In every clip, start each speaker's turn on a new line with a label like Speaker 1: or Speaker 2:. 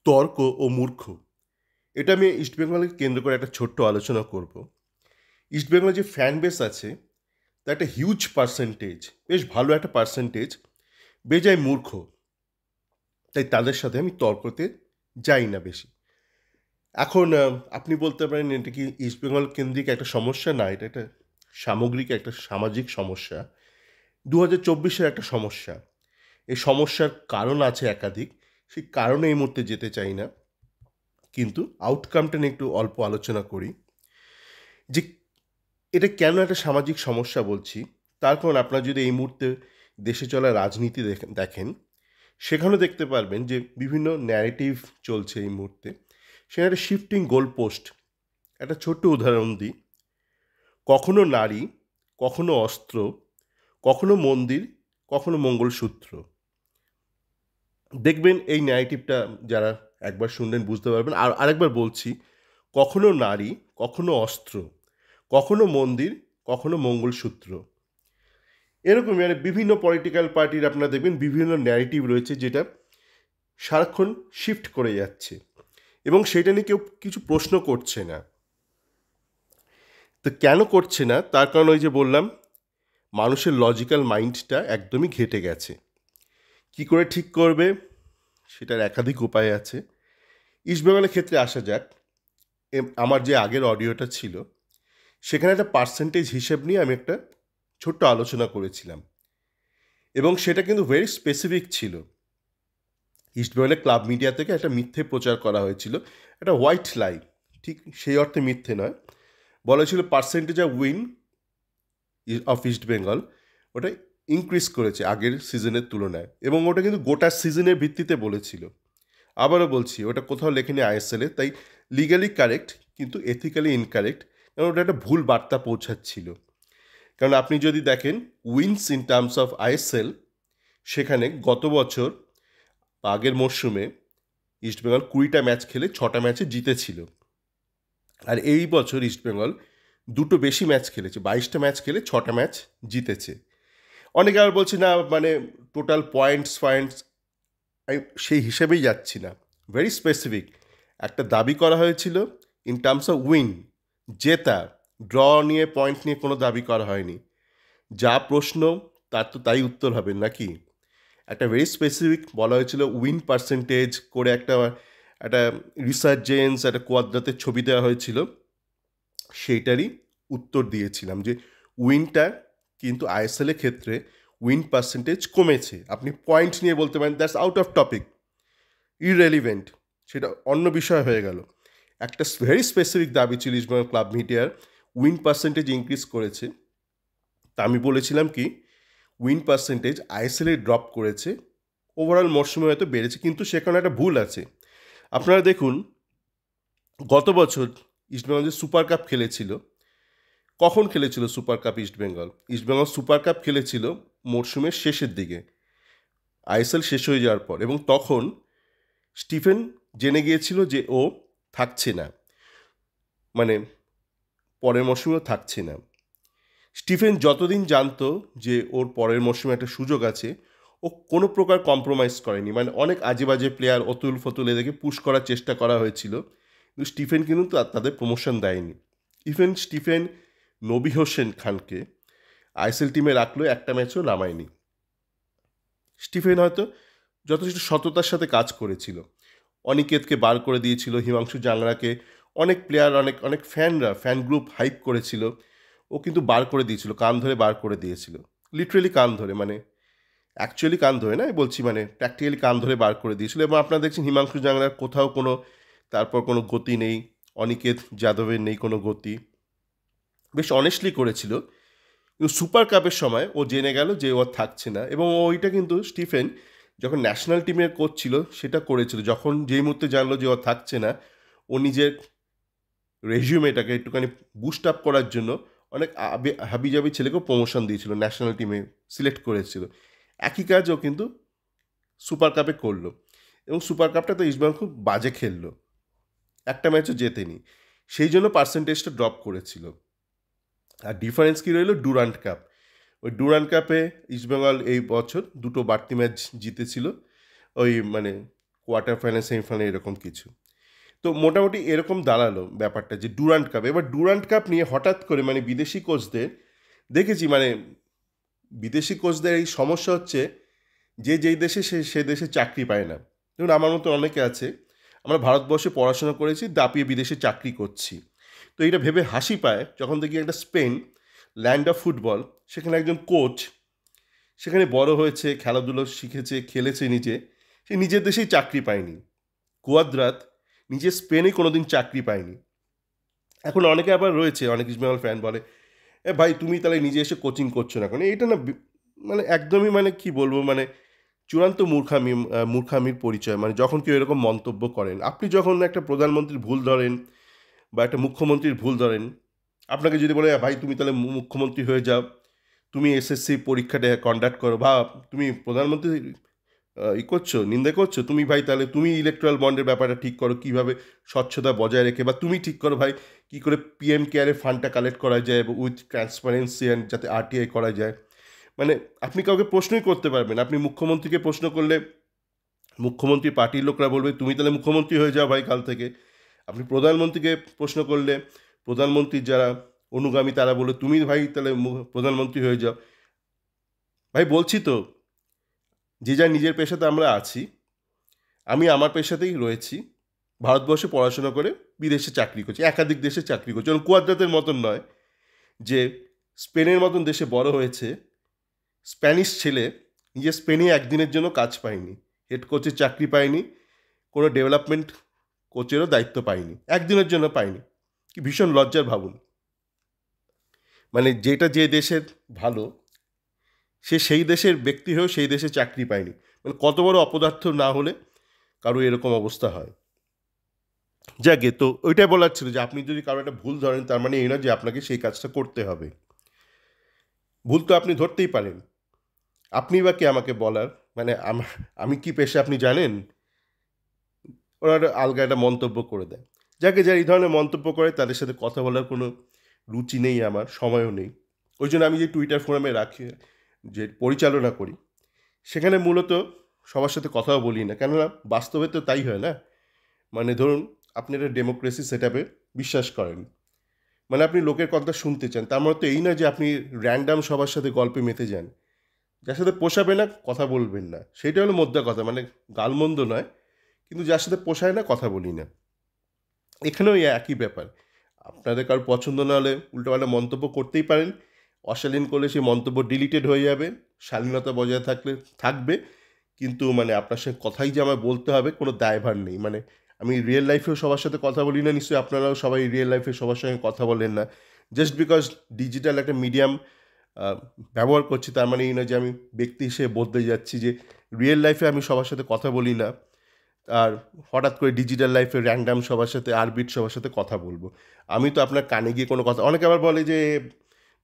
Speaker 1: তর্ক ও মূর্খ, এটা আমি ইস্টবেঙ্গলকে কেন্দ্র করে একটা ছোট্ট আলোচনা করব। ইস্টবেঙ্গলের যে ফ্যান বেস আছে তার একটা হিউজ পার্সেন্টেজ, বেশ ভালো একটা পার্সেন্টেজ বেজায় মূর্খ। তাই তাদের সাথে আমি তর্কতে যাই না বেশি। এখন আপনি বলতে পারেন এটা কি ইস্টবেঙ্গল কেন্দ্রিক একটা সমস্যা? না, এটা একটা সামগ্রিক একটা সামাজিক সমস্যা, 2024-এর একটা সমস্যা। এই সমস্যার কারণ আছে একাধিক, সেই কারণে এই মুহূর্তে যেতে চাই না, কিন্তু আউটকামটা নিয়ে একটু অল্প আলোচনা করি। যে এটা কেন একটা সামাজিক সমস্যা বলছি, তার কারণ আপনারা যদি এই মুহূর্তে দেশে চলা রাজনীতি দেখেন, সেখানেও দেখতে পারবেন যে বিভিন্ন ন্যারেটিভ চলছে এই মুহূর্তে। সেখানে একটা শিফটিং গোল পোস্ট। একটা ছোট্ট উদাহরণ দিই। কখনো নারী, কখনো অস্ত্র, কখনো মন্দির, কখনো মঙ্গলসূত্র। দেখবেন এই ন্যারেটিভটা যারা একবার শুনলেন বুঝতে পারবেন। আর আরেকবার বলছি, কখনো নারী, কখনো অস্ত্র, কখনো মন্দির, কখনো মঙ্গলসূত্র। এরকমই মানে বিভিন্ন পলিটিক্যাল পার্টির আপনারা দেখবেন বিভিন্ন ন্যারেটিভ রয়েছে, যেটা সারাক্ষণ শিফট করে যাচ্ছে এবং সেটা নিয়ে কেউ কিছু প্রশ্ন করছে না। তো কেন করছে না, তার কারণ ওই যে বললাম, মানুষের লজিক্যাল মাইন্ডটা একদমই ঘেটে গেছে। কি করে ঠিক করবে, সেটার একাধিক উপায় আছে। ইস্টবেঙ্গলের ক্ষেত্রে আসা যাক। আমার যে আগের অডিওটা ছিল, সেখানে একটা পার্সেন্টেজ হিসেব নিয়ে আমি একটা ছোট্ট আলোচনা করেছিলাম এবং সেটা কিন্তু ভেরি স্পেসিফিক ছিল। ইস্টবেঙ্গলের ক্লাব মিডিয়া থেকে একটা মিথ্যে প্রচার করা হয়েছিল, একটা হোয়াইট লাই, ঠিক সেই অর্থে মিথ্যে নয়। বলা হয়েছিল percentage of win of east Bengal ওটা ইনক্রিজ করেছে আগের সিজনের তুলনায়, এবং ওটা কিন্তু গোটা সিজনের ভিত্তিতে বলেছিল। আবারও বলছি, ওটা কোথাও লেখেনি আইএসএলে, তাই লিগালি কারেক্ট কিন্তু এথিক্যালি ইনকারেক্ট, কারণ ওটা একটা ভুল বার্তা পৌঁছাচ্ছিল। কারণ আপনি যদি দেখেন wins in terms of ISL, সেখানে গত বছর বা আগের মরশুমে ইস্টবেঙ্গল 20টা ম্যাচ খেলে 6টা ম্যাচে জিতেছিল। আর এই বছর ইস্টবেঙ্গল দুটো বেশি ম্যাচ খেলেছে, 22টা ম্যাচ খেলে 6টা ম্যাচ জিতেছে। অনেকে আবার বলছে না, মানে টোটাল পয়েন্টস আমি সেই হিসেবেই যাচ্ছি না। ভেরি স্পেসিফিক একটা দাবি করা হয়েছিল ইন টার্মস অফ উইন, জেতা। ড্র নিয়ে, পয়েন্ট নিয়ে কোনো দাবি করা হয়নি। যা প্রশ্ন তার তো তাই উত্তর হবে নাকি। একটা ভেরি স্পেসিফিক বলা হয়েছিল উইন পার্সেন্টেজ করে একটা একটা রিসার্জেন্স, একটা কোয়াদ্রাতের ছবি দেওয়া হয়েছিল। সেইটারই উত্তর দিয়েছিলাম যে উইনটা কিন্তু আইএসএলের ক্ষেত্রে উইন পার্সেন্টেজ কমেছে। আপনি পয়েন্ট নিয়ে বলতে পারেন দ্যাটস আউট অফ টপিক, ইররেলিভেন্ট, সেটা অন্য বিষয় হয়ে গেল। একটা ভেরি স্পেসিফিক দাবি ছিল ইস্টবেঙ্গল ক্লাব মিডিয়ার, উইন পার্সেন্টেজ ইনক্রিজ করেছে। তা আমি বলেছিলাম কি, উইন পার্সেন্টেজ আইএসএলে ড্রপ করেছে, ওভারঅল মরশুমে হয়তো বেড়েছে, কিন্তু সেখানে একটা ভুল আছে। আপনারা দেখুন, গত বছর ইস্টবেঙ্গল যে সুপার কাপ খেলেছিল, কখন খেলেছিল super cup East Bengal? East Bengal super cup খেলেছিল মরশুমের শেষের দিকে, আইএসএল শেষ হয়ে যাওয়ার পর, এবং তখন স্টিফেন জেনে গিয়েছিল যে ও থাকছে না, মানে পরের মরশুমেও থাকছে না। স্টিফেন যতদিন জানতো যে ওর পরের মরশুমে একটা সুযোগ আছে, ও কোনো প্রকার কম্প্রোমাইজ করেনি। মানে অনেক আজে বাজে প্লেয়ার অতুল ফতুল এদেরকে পুশ করার চেষ্টা করা হয়েছিল, কিন্তু স্টিফেন কিন্তু তাদের প্রমোশন দেয়নি। ইভেন স্টিফেন নবী হোসেন খানকে আইএসএল টিমে রাখলেও একটা ম্যাচও নামায়নি। স্টিফেন হয়তো যথেষ্ট সততার সাথে কাজ করেছিল, অনিকেতকে বার করে দিয়েছিল, হিমাংশু জাংরাকে অনেক প্লেয়ার, অনেক অনেক ফ্যান গ্রুপ হাইপ করেছিল, ও কিন্তু বার করে দিয়েছিল, কান ধরে বার করে দিয়েছিল। লিটারেলি কান ধরে, মানে অ্যাকচুয়ালি কান ধরে না, আমি বলছি মানে প্র্যাকটিক্যালি কান ধরে বার করে দিয়েছিল। এবং আপনারা দেখছেন হিমাংশু জাংরার কোথাও কোনো তারপর কোনো গতি নেই, অনিকেত যাদবের নেই কোনো গতি, বেশ অনেস্টলি করেছিল। কিন্তু সুপার কাপের সময় ও জেনে গেল যে ও থাকছে না, এবং ওইটা কিন্তু স্টিফেন যখন ন্যাশনাল টিমের কোচ ছিল সেটা করেছিল। যখন যেই মুহূর্তে জানলো যে ও থাকছে না, ও নিজের রেজিউমেটাকে একটুখানি বুস্ট আপ করার জন্য অনেক হাবিজাবি ছেলেকেও প্রমোশন দিয়েছিল, ন্যাশনাল টিমে সিলেক্ট করেছিল। একই কাজ ও কিন্তু সুপার কাপে করলো, এবং সুপার কাপটা তো ইস্টবেঙ্গল খুব বাজে খেললো, একটা ম্যাচও জেতেনি, সেই জন্য পার্সেন্টেজটা ড্রপ করেছিল। আর ডিফারেন্স কী রইল, ডুরান্ট কাপ। ওই ডুরান্ট কাপে ইস্টবেঙ্গল এই বছর দুটো বাড়তি ম্যাচ জিতেছিল, ওই মানে কোয়ার্টার ফাইনাল সেমিফাইনাল এরকম কিছু। তো মোটামুটি এরকম দাঁড়ালো ব্যাপারটা যে ডুরান্ট কাপ। এবার ডুরান্ট কাপ নিয়ে হঠাৎ করে মানে বিদেশি কোচদের দেখেছি, মানে বিদেশি কোচদের এই সমস্যা হচ্ছে যে যেই দেশে সে দেশে চাকরি পায় না। দেখুন আমার মতো অনেকে আছে, আমরা ভারতবর্ষে পড়াশোনা করেছি, দাপিয়ে বিদেশে চাকরি করছি। তো এটা ভেবে হাসি পায় যখন দেখি একটা স্পেন, ল্যান্ড অফ ফুটবল, সেখানে একজন কোচ সেখানে বড় হয়েছে, খেলাধুলো শিখেছে, খেলেছে নিজে, সে নিজের দেশেই চাকরি পায়নি। কুয়াদ্রাত নিজে স্পেনে কোনোদিন চাকরি পায়নি। এখন অনেকে আবার রয়েছে, অনেক ইস্টবেঙ্গল ফ্যান বলে, ভাই তুমি তাহলে নিজে এসে কোচিং করছো না কেন? এটা না মানে একদমই মানে কি বলবো, মানে চূড়ান্ত মূর্খামির পরিচয়। মানে যখন কেউ এরকম মন্তব্য করেন, আপনি যখন একটা প্রধানমন্ত্রীর ভুল ধরেন বা একটা মুখ্যমন্ত্রীর ভুল ধরেন, আপনাকে যদি বলে ভাই তুমি তাহলে মুখ্যমন্ত্রী হয়ে যাও, তুমি এসএসসি পরীক্ষাটা কন্ডাক্ট করো, বা তুমি প্রধানমন্ত্রী করছো, নিন্দা করছো, তুমি ভাই তাহলে তুমি ইলেকট্রাল বন্ডের ব্যাপারটা ঠিক করো, কীভাবে স্বচ্ছতা বজায় রেখে, বা তুমি ঠিক করো ভাই কী করে পিএম কেয়ারে ফান্ডটা কালেক্ট করা যায় উইথ ট্রান্সপারেন্সি অ্যান্ড যাতে আরটিআই করা যায়। মানে আপনি কাউকে প্রশ্নই করতে পারবেন। আপনি মুখ্যমন্ত্রীকে প্রশ্ন করলে মুখ্যমন্ত্রী পার্টির লোকরা বলবে তুমি তাহলে মুখ্যমন্ত্রী হয়ে যাও ভাই কাল থেকে। আপনি প্রধানমন্ত্রীকে প্রশ্ন করলে প্রধানমন্ত্রীর যারা অনুগামী তারা বলবে তুমি ভাই তাহলে প্রধানমন্ত্রী হয়ে যাও। ভাই বলছি তো, যে যার নিজের পেশাতে আমরা আছি, আমি আমার পেশাতেই রয়েছি, ভারতবর্ষে পড়াশোনা করে বিদেশে চাকরি করছি, একাধিক দেশে চাকরি করছি। যেমন কুয়াদ্রাতের মতন নয় যে স্পেনের মতন দেশে বড় হয়েছে, স্প্যানিশ ছেলে নিজে স্পেনে একদিনের জন্য কাজ পায়নি, হেড কোচের চাকরি পায়নি, কোনো ডেভেলপমেন্ট কোচেরও দায়িত্ব পায়নি, একদিনের জন্য পায়নি। কি ভীষণ লজ্জার ভাবুন। মানে যেটা যে দেশের ভালো, সে সেই দেশের ব্যক্তি হয়েও সেই দেশে চাকরি পায়নি। মানে কত বড় অপদার্থ না হলে কারো এরকম অবস্থা হয়। যাকে তো ওইটাই বলার ছিল যে আপনি যদি কারো একটা ভুল ধরেন তার মানে এই না যে আপনাকে সেই কাজটা করতে হবে। ভুল তো আপনি ধরতেই পারেন, আপনি বা কে আমাকে বলার? মানে আমি কি পেশা আপনি জানেন? ওরা একটা আলগা একটা মন্তব্য করে দেয়। যাকে যারা এই ধরনের মন্তব্য করে তাদের সাথে কথা বলার কোনো রুচি নেই, আমার সময়ও নেই। ওই জন্য আমি যে টুইটার ফোরামে রাখি, যে পরিচালনা করি, সেখানে মূলত সবার সাথে কথাও বলি না, কেননা বাস্তবে তো তাই হয় না। মানে ধরুন আপনি একটা ডেমোক্রেসি সেট আপে বিশ্বাস করেন, মানে আপনি লোকের কথা শুনতে চান, তার মানে তো এই না যে আপনি র্যান্ডাম সবার সাথে গল্পে মেতে যান। যার সাথে পোষাবে না কথা বলবেন না, সেইটা হলো মোদ্দা কথা। মানে গালমন্দ নয়, কিন্তু যার সাথে পোষায় না কথা বলি না। এখানেও এই একই ব্যাপার। আপনাদের কারোর পছন্দ না হলে উল্টোপাল্টা মন্তব্য করতেই পারেন, অশালীন করলে সেই মন্তব্য ডিলিটেড হয়ে যাবে, শালীনতা বজায় থাকবে, কিন্তু মানে আপনার সঙ্গে কথাই যে আমায় বলতে হবে কোনো দায়ভার নেই। মানে আমি রিয়েল লাইফেও সবার সাথে কথা বলি না, নিশ্চয়ই আপনারাও সবাই রিয়েল লাইফে সবার সঙ্গে কথা বলেন না। জাস্ট বিকজ ডিজিটাল একটা মিডিয়াম ব্যবহার করছি তার মানে এই নয় যে আমি ব্যক্তি হিসেবে বদলে যাচ্ছি, যে রিয়েল লাইফে আমি সবার সাথে কথা বলি না, আর হঠাৎ করে ডিজিটাল লাইফে র্যান্ডাম সবার সাথে আরবিট সবার সাথে কথা বলবো। আমি তো আপনার কানে গিয়ে কোনো কথা, অনেকে আবার বলে যে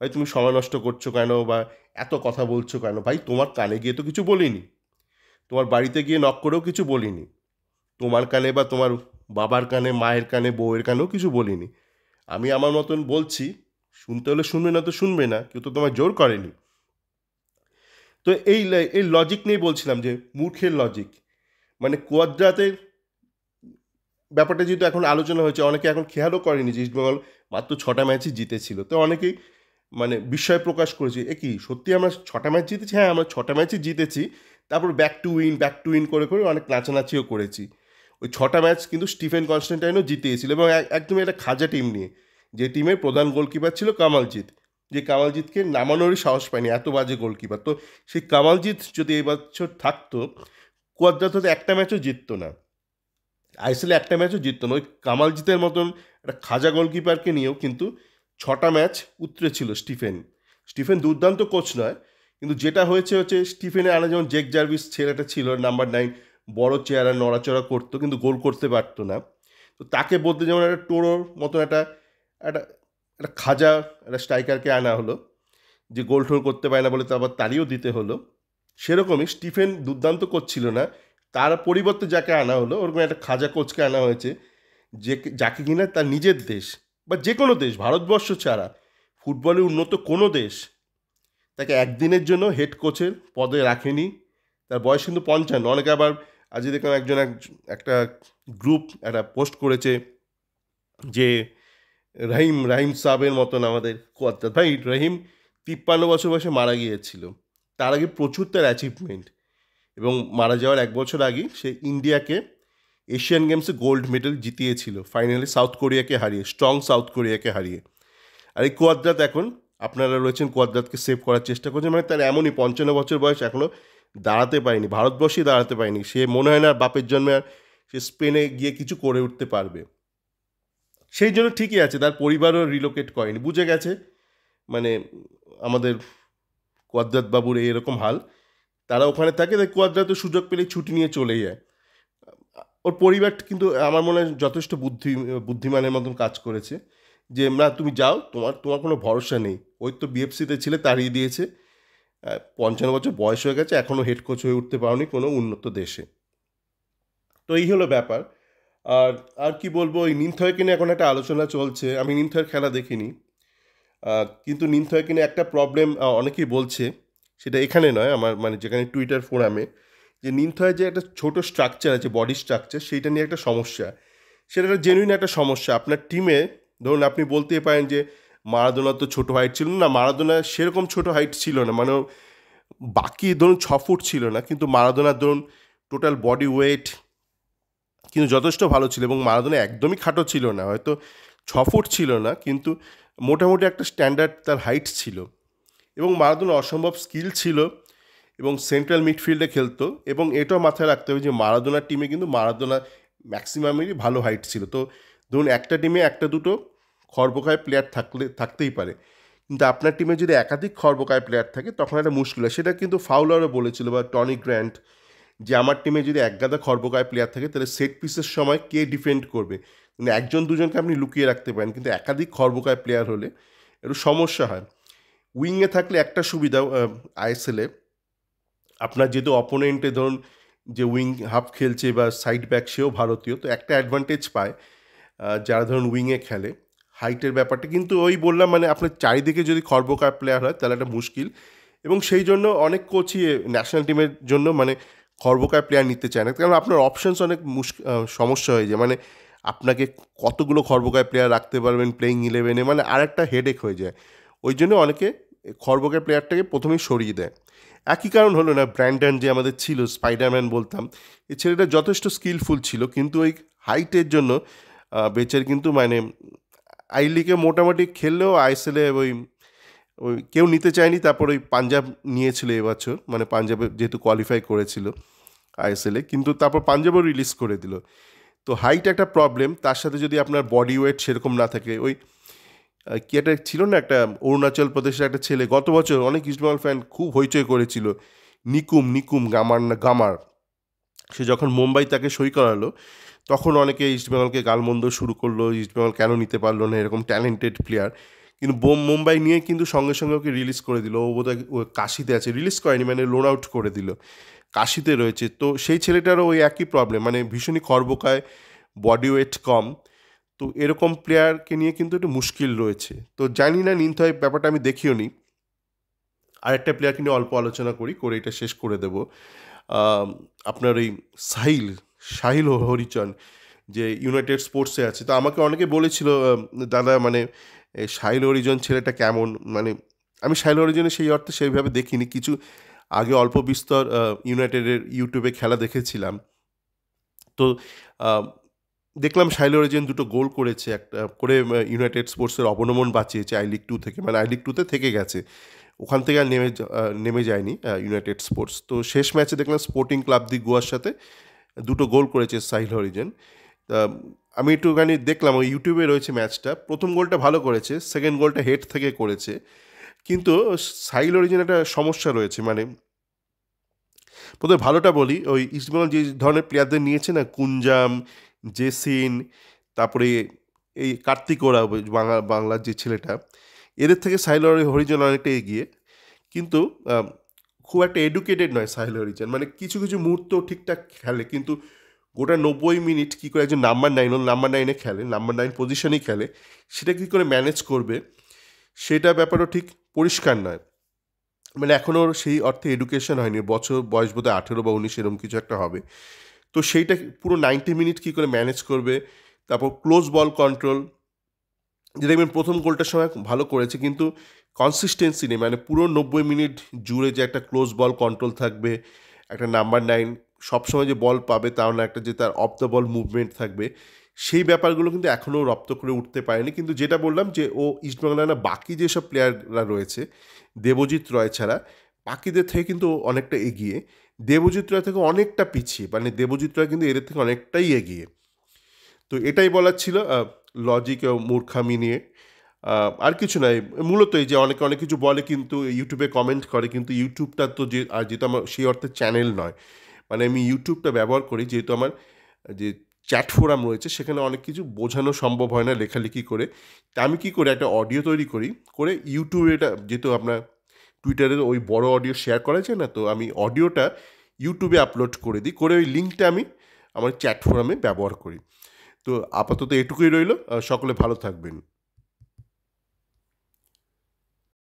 Speaker 1: ভাই তুমি সময় নষ্ট করছো কেন, বা এত কথা বলছো কেন? ভাই তোমার কানে গিয়ে তো কিছু বলিনি, তোমার বাড়িতে গিয়ে নক করেও কিছু বলিনি, তোমার কানে বা তোমার বাবার কানে, মায়ের কানে, বউয়ের কানেও কিছু বলিনি। আমি আমার মতন বলছি, শুনতে হলে শুনবে না তো শুনবে না, কেউ তো তোমায় জোর করেনি। তো এই লজিক নিয়ে বলছিলাম যে মূর্খের লজিক। মানে কোয়াদ্রাতের ব্যাপারটা যেহেতু এখন আলোচনা হয়েছে, অনেকে এখন খেয়ালও করেনি যে ইস্টবেঙ্গল মাত্র 6টা ম্যাচই জিতেছিল। তো অনেকেই মানে বিস্ময় প্রকাশ করেছে, এ কি সত্যি আমরা 6টা ম্যাচ জিতেছি? হ্যাঁ আমরা 6টা ম্যাচই জিতেছি, তারপর ব্যাক টু উইন করে করে অনেক নাচানাচিও করেছি। ওই 6টা ম্যাচ কিন্তু স্টিফেন কনস্ট্যান্টাইনও জিতিয়েছিল, এবং একদমই একটা খাজা টিম নিয়ে, যে টিমের প্রধান গোলকিপার ছিল কামালজিৎ, যে কামালজিৎকে নামানোরই সাহস পায়নি, এত বাজে গোলকিপার। তো সেই কামালজিৎ যদি এই বছর থাকতো, কোয়াদ্রাত হয়তো একটা ম্যাচও জিততো না, আইএসএলে একটা ম্যাচও জিততো না। ওই কামালজিতের মতন একটা খাজা গোলকিপারকে নিয়েও কিন্তু 6টা ম্যাচ উতরেছিল স্টিফেন। স্টিফেন দুর্দান্ত কোচ নয়, কিন্তু যেটা হয়েছে স্টিফেনের আনা যেমন জেক জার্ভিস ছেলেটা ছিল নাম্বার 9, বড় চেহারা, নড়াচড়া করতো কিন্তু গোল করতে পারতো না। তো তাকে বলতে যেমন একটা টোরোর মতন একটা একটা একটা খাজা একটা স্ট্রাইকারকে আনা হলো, যে গোল টোল করতে পারে না বলে তো আবার তালিও দিতে হলো। সেরকমই স্টিফেন দুর্দান্ত কোচ ছিল না, তার পরিবর্তে যাকে আনা হলো ওরকম একটা খাজা কোচকে আনা হয়েছে, যে যাকে কিনা তার নিজের দেশ বা যে কোনো দেশ, ভারতবর্ষ ছাড়া ফুটবলে উন্নত কোনো দেশ তাকে একদিনের জন্য হেড কোচের পদে রাখেনি। তার বয়স কিন্তু 55। অনেকে আবার আজকে দেখলাম একটা গ্রুপ একটা পোস্ট করেছে যে রাহিম সাহেবের মতন আমাদের কোয়াদ্রাত, ভাই রহিম 53 বছর বয়সে মারা গিয়েছিল। তার আগে প্রচুর তার অ্যাচিভমেন্ট, এবং মারা যাওয়ার 1 বছর আগেই সে ইন্ডিয়াকে এশিয়ান গেমসে গোল্ড মেডেল জিতিয়েছিল ফাইনালি সাউথ কোরিয়াকে হারিয়ে, স্ট্রং সাউথ কোরিয়াকে হারিয়ে। আর এই কোয়াদ্রাত এখন আপনারা রয়েছেন কোয়াদ্রাতকে সেভ করার চেষ্টা করছেন, মানে তার এমনই 55 বছর বয়স এখনও দাঁড়াতে পারেনি, ভারতবর্ষেই দাঁড়াতে পারেনি। সে মনে হয় না বাপের জন্মে আর সে স্পেনে গিয়ে কিছু করে উঠতে পারবে। সেই জন্য ঠিকই আছে, তার পরিবারও রিলোকেট করেনি, বুঝে গেছে মানে আমাদের কোয়াদ্রাত বাবুর এরকম হাল, তারা ওখানে থাকে, তাই কোয়াদ্রাত সুযোগ পেলেই ছুটি নিয়ে চলে যায়। ওর পরিবার কিন্তু আমার মনে হয় যথেষ্ট বুদ্ধিমানের মতন কাজ করেছে, যে না তুমি যাও, তোমার কোনো ভরসা নেই। ওই তো বিএফসিতে ছিলে, তাড়িয়ে দিয়েছে, 55 বছর বয়স হয়ে গেছে, এখনও হেড কোচ হয়ে উঠতে পারোনি কোনো উন্নত দেশে। তো এই হলো ব্যাপার। আর আর কি বলবো, ওই নিমথয়কে নিয়ে এখন একটা আলোচনা চলছে। আমি নিমথয়ের খেলা দেখিনি, কিন্তু নিমথয়কে নিয়ে একটা প্রবলেম অনেকেই বলছে, সেটা এখানে নয়, আমার মানে যেখানে টুইটার ফোরামে, যে নিমথয়ের যে একটা ছোটো স্ট্রাকচার আছে, বডি স্ট্রাকচার, সেইটা নিয়ে একটা সমস্যা। সেটা একটা জেনুইন একটা সমস্যা। আপনার টিমে ধরুন আপনি বলতেই পারেন যে মারাদোনার তো ছোটো হাইট ছিল না, মারাদোনা সেরকম ছোটো হাইট ছিল না, মানে বাকি ধরুন 6 ফুট ছিল না, কিন্তু মারাদোনার ধরুন টোটাল বডি ওয়েট কিন্তু যথেষ্ট ভালো ছিল, এবং মারাদোনা একদমই খাটো ছিল না, হয়তো 6 ফুট ছিল না, কিন্তু মোটামুটি একটা স্ট্যান্ডার্ড তার হাইট ছিল। এবং মারাদোনা অসম্ভব স্কিল ছিল, এবং সেন্ট্রাল মিডফিল্ডে খেলতো। এবং এটাও মাথায় রাখতে হবে যে মারাদোনার টিমে কিন্তু মারাদোনা ম্যাক্সিমামেরই ভালো হাইট ছিল। তো ধরুন একটা টিমে একটা দুটো খর্বকায় প্লেয়ার থাকতেই পারে, কিন্তু আপনার টিমে যদি একাধিক খর্বকায় প্লেয়ার থাকে তখন একটা মুশকিল হয়। সেটা কিন্তু ফাউলারও বলেছিল, বা টনি গ্র্যান্ট, যে আমার টিমে যদি একগাদা খর্বকায় প্লেয়ার থাকে তাহলে সেট পিসের সময় কে ডিফেন্ড করবে। মানে একজন দুজনকে আপনি লুকিয়ে রাখতে পারেন, কিন্তু একাধিক খর্বকায় প্লেয়ার হলে একটু সমস্যা হয়। উইংয়ে থাকলে একটা সুবিধা আইএসএলে, আপনার যেহেতু অপোনেন্টে ধরুন যে উইং হাফ খেলছে বা সাইড ব্যাক সেও ভারতীয়, তো একটা অ্যাডভান্টেজ পায় যারা ধরুন উইংয়ে খেলে, হাইটের ব্যাপারটা। কিন্তু ওই বললাম মানে আপনার চারিদিকে যদি খর্বকার প্লেয়ার হয় তাহলে একটা মুশকিল, এবং সেই জন্য অনেক কোচই ন্যাশনাল টিমের জন্য মানে খর্বকার প্লেয়ার নিতে চায় না, কারণ আপনার অপশানস অনেক সমস্যা হয়ে যায়। মানে আপনাকে কতগুলো খর্বকার প্লেয়ার রাখতে পারবেন প্লেইং 11-এ, মানে আরেকটা হেডেক হয়ে যায়। ওই জন্য অনেকে খর্বকার প্লেয়ারটাকে প্রথমেই সরিয়ে দেয়। একই কারণ হলো না, ব্র্যান্ডন যে আমাদের ছিল, স্পাইডারম্যান বলতাম, এই ছেলেটা যথেষ্ট স্কিলফুল ছিল, কিন্তু ওই হাইটের জন্য বেচার কিন্তু মানে আই লিগে মোটামুটি খেললেও আইএসএলে ওই ওই কেউ নিতে চায়নি। তারপর ওই পাঞ্জাব নিয়েছিল এবছর, মানে পাঞ্জাবে যেহেতু কোয়ালিফাই করেছিল আইএসএলে, কিন্তু তারপর পাঞ্জাবও রিলিজ করে দিল। তো হাইট একটা প্রবলেম, তার সাথে যদি আপনার বডি ওয়েট সেরকম না থাকে। ওই কি একটা ছিল না, একটা অরুণাচল প্রদেশের একটা ছেলে, গত বছর অনেক ইস্টবেঙ্গল ফ্যান খুব হইচই করেছিল, নিকুম গামার। সে যখন মুম্বাই তাকে সই করালো তখন অনেকে ইস্টবেঙ্গলকে গালমন্দ শুরু করলো, ইস্টবেঙ্গল কেন নিতে পারলো না এরকম ট্যালেন্টেড প্লেয়ার। কিন্তু মুম্বাই নিয়ে কিন্তু সঙ্গে সঙ্গে ওকে রিলিজ করে দিল। ও বোধহয় কাশিতে আছে, রিলিজ করেনি মানে লোন আউট করে দিল, কাশিতে রয়েছে। তো সেই ছেলেটারও ওই একই প্রবলেম, মানে ভীষণই খর্বকায়, বডি ওয়েট কম। তো এরকম প্লেয়ারকে নিয়ে কিন্তু একটু মুশকিল রয়েছে। তো জানি না নিমথয় ব্যাপারটা আমি দেখিও নি। আরেকটা প্লেয়ারকে নিয়ে অল্প আলোচনা করে এটা শেষ করে দেব। আপনার এই সাহিল হরিচন, যে ইউনাইটেড স্পোর্টসে আছে। তো আমাকে অনেকে বলেছিল দাদা মানে সাহিল হরিজন ছেলেটা কেমন। মানে আমি সাহিল হরিজনের সেই অর্থে সেইভাবে দেখিনি, কিছু আগে অল্প বিস্তর ইউনাইটেডের ইউটিউবে খেলা দেখেছিলাম। তো দেখলাম সাহিল হরিজন 2টো গোল করেছে, একটা করে ইউনাইটেড স্পোর্টসের অবনমন বাঁচিয়েছে আই লিগ 2 থেকে, মানে আই লিগ 2তে থেকে গেছে, ওখান থেকে আর নেমে যায়নি ইউনাইটেড স্পোর্টস। তো শেষ ম্যাচে দেখলাম স্পোর্টিং ক্লাব দি গোয়ার সাথে 2টো গোল করেছে সাহিল হরিজন। আমি একটুখানি দেখলাম, ওই ইউটিউবে রয়েছে ম্যাচটা। প্রথম গোলটা ভালো করেছে, সেকেন্ড গোলটা হেড থেকে করেছে। কিন্তু সাহিল হরিজন একটা সমস্যা রয়েছে, মানে প্রথমে ভালোটা বলি, ওই ইস্টবেঙ্গল যে ধরনের প্লেয়ারদের নিয়েছে না, কুঞ্জাম, জেসিন, তারপরে এই কার্তিক ওরা, বাংলার যে ছেলেটা, এদের থেকে সাহিল হরিজন অনেকটা এগিয়ে। কিন্তু খুব একটা এডুকেটেড নয় সাহিল হরিজন, মানে কিছু কিছু মুহূর্ত ঠিকঠাক খেলে, কিন্তু গোটা 90 মিনিট কী করে একজন নাম্বার 9 খেলে, নাম্বার 9 পজিশনেই খেলে, সেটা কী করে ম্যানেজ করবে সেটা ব্যাপারও ঠিক পরিষ্কার নয়। মানে এখনও সেই অর্থে এডুকেশন হয়নি, বয়স বোধহয় 18 বা 19 এরকম কিছু একটা হবে। তো সেইটা পুরো 90 মিনিট কী করে ম্যানেজ করবে। তারপর ক্লোজ বল কন্ট্রোল, যে দেখবেন প্রথম গোলটার সময় ভালো করেছে কিন্তু কনসিস্টেন্সি নেই, মানে পুরো 90 মিনিট জুড়ে যে একটা ক্লোজ বল কন্ট্রোল থাকবে, একটা নাম্বার 9 সবসময় যে বল পাবে তাও না, একটা যে তার অফ দ্য বল মুভমেন্ট থাকবে, সেই ব্যাপারগুলো কিন্তু এখনও রপ্ত করে উঠতে পারেনি। কিন্তু যেটা বললাম যে ও ইস্টবেঙ্গলের না বাকি যেসব প্লেয়াররা রয়েছে দেবজিৎ রয় ছাড়া বাকিদের থেকে কিন্তু অনেকটা এগিয়ে, দেবজিৎ রয় থেকে অনেকটা পিছিয়ে, মানে দেবজিৎ রয় কিন্তু এদের থেকে অনেকটাই এগিয়ে। তো এটাই বলার ছিল লজিক ও মূর্খামি নিয়ে, আর কিছু নাই। মূলত এই যে অনেকে অনেক কিছু বলে কিন্তু ইউটিউবে কমেন্ট করে, কিন্তু ইউটিউবটা তো যে, আর যেহেতু আমার সেই অর্থে চ্যানেল নয়, মানে আমি ইউটিউবটা ব্যবহার করি যেহেতু আমার যে চ্যাট ফোরাম রয়েছে সেখানে অনেক কিছু বোঝানো সম্ভব হয় না লেখালেখি করে। তা আমি কী করি, একটা অডিও তৈরি করি, করে ইউটিউবে, এটা যেহেতু আপনার টুইটারে ওই বড় অডিও শেয়ার করা যায় না, তো আমি অডিওটা ইউটিউবে আপলোড করে দিই, করে ওই লিঙ্কটা আমি আমার চ্যাট ফোরামে ব্যবহার করি। তো আপাতত এটুকুই রইল, সকলে ভালো থাকবেন।